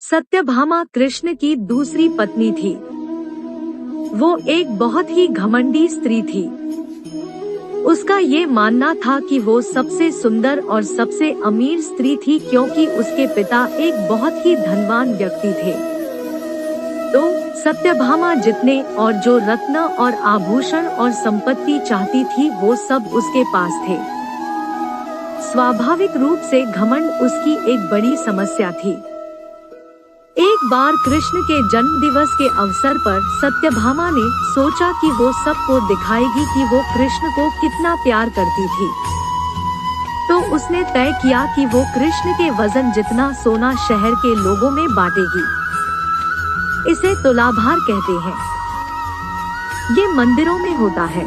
सत्यभामा कृष्ण की दूसरी पत्नी थी। वो एक बहुत ही घमंडी स्त्री थी। उसका ये मानना था कि वो सबसे सुंदर और सबसे अमीर स्त्री थी क्योंकि उसके पिता एक बहुत ही धनवान व्यक्ति थे। तो सत्यभामा जितने और जो रत्न और आभूषण और संपत्ति चाहती थी वो सब उसके पास थे। स्वाभाविक रूप से घमंड उसकी एक बड़ी समस्या थी। एक बार कृष्ण के जन्म दिवस के अवसर पर सत्यभामा ने सोचा कि वो सबको दिखाएगी कि वो कृष्ण को कितना प्यार करती थी। तो उसने तय किया कि वो कृष्ण के वजन जितना सोना शहर के लोगों में बांटेगी। इसे तुलाभार कहते हैं। ये मंदिरों में होता है।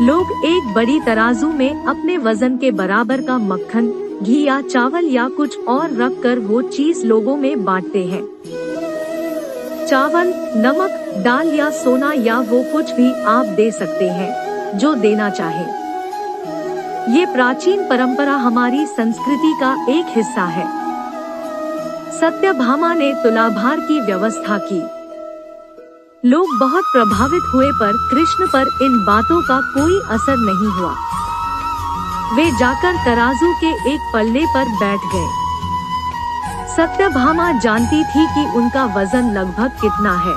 लोग एक बड़ी तराजू में अपने वजन के बराबर का मक्खन, घी या चावल या कुछ और रख कर वो चीज लोगों में बांटते हैं। चावल, नमक, दाल या सोना या वो कुछ भी आप दे सकते हैं जो देना चाहे। ये प्राचीन परंपरा हमारी संस्कृति का एक हिस्सा है। सत्यभामा ने तुलाभार की व्यवस्था की। लोग बहुत प्रभावित हुए पर कृष्ण पर इन बातों का कोई असर नहीं हुआ। वे जाकर तराजू के एक पल्ले पर बैठ गए। सत्यभामा जानती थी कि उनका वजन लगभग कितना है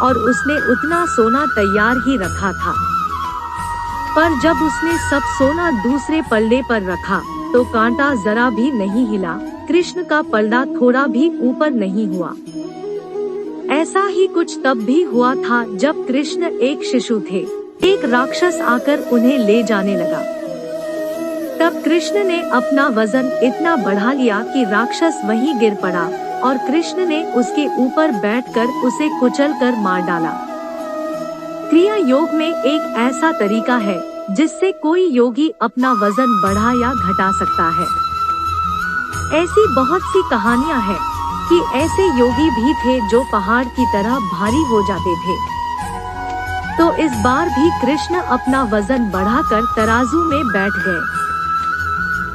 और उसने उतना सोना तैयार ही रखा था। पर जब उसने सब सोना दूसरे पल्ले पर रखा तो कांटा जरा भी नहीं हिला। कृष्ण का पल्ला थोड़ा भी ऊपर नहीं हुआ। ऐसा ही कुछ तब भी हुआ था जब कृष्ण एक शिशु थे। एक राक्षस आकर उन्हें ले जाने लगा। तब कृष्ण ने अपना वजन इतना बढ़ा लिया कि राक्षस वहीं गिर पड़ा और कृष्ण ने उसके ऊपर बैठकर उसे कुचलकर मार डाला। क्रिया योग में एक ऐसा तरीका है जिससे कोई योगी अपना वजन बढ़ा या घटा सकता है। ऐसी बहुत सी कहानियां हैं कि ऐसे योगी भी थे जो पहाड़ की तरह भारी हो जाते थे। तो इस बार भी कृष्ण अपना वजन बढ़ाकर तराजू में बैठ गए।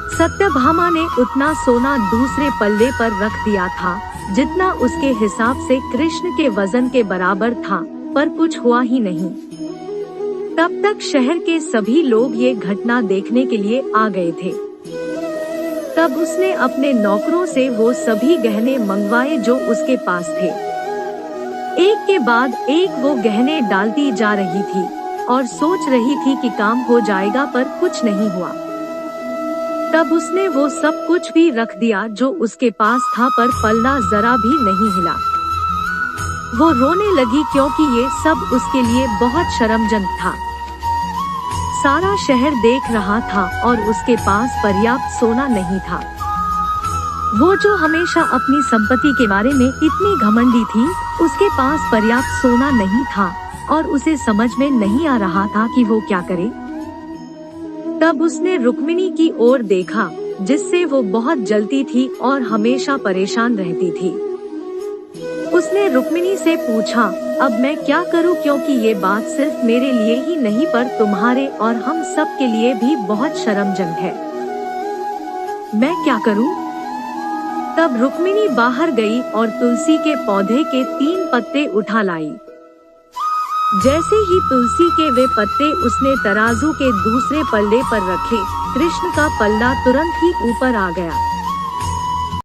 सत्यभामा ने उतना सोना दूसरे पल्ले पर रख दिया था जितना उसके हिसाब से कृष्ण के वजन के बराबर था, पर कुछ हुआ ही नहीं। तब तक शहर के सभी लोग ये घटना देखने के लिए आ गए थे। तब उसने अपने नौकरों से वो सभी गहने मंगवाए जो उसके पास थे। एक के बाद एक वो गहने डालती जा रही थी और सोच रही थी कि काम हो जाएगा, पर कुछ नहीं हुआ। तब उसने वो सब कुछ भी रख दिया जो उसके पास था, पर पल्ला जरा भी नहीं हिला। वो रोने लगी क्योंकि ये सब उसके लिए बहुत शर्मजनक था। सारा शहर देख रहा था और उसके पास पर्याप्त सोना नहीं था। वो जो हमेशा अपनी संपत्ति के बारे में इतनी घमंडी थी, उसके पास पर्याप्त सोना नहीं था और उसे समझ में नहीं आ रहा था कि वो क्या करे। तब उसने रुक्मिणी की ओर देखा जिससे वो बहुत जलती थी और हमेशा परेशान रहती थी। उसने रुक्मिणी से पूछा, अब मैं क्या करूं, क्योंकि ये बात सिर्फ मेरे लिए ही नहीं पर तुम्हारे और हम सब के लिए भी बहुत शर्मजनक है। मैं क्या करूं? तब रुक्मिणी बाहर गई और तुलसी के पौधे के 3 पत्ते उठा लाई। जैसे ही तुलसी के वे पत्ते उसने तराजू के दूसरे पल्ले पर रखे, कृष्ण का पल्ला तुरंत ही ऊपर आ गया।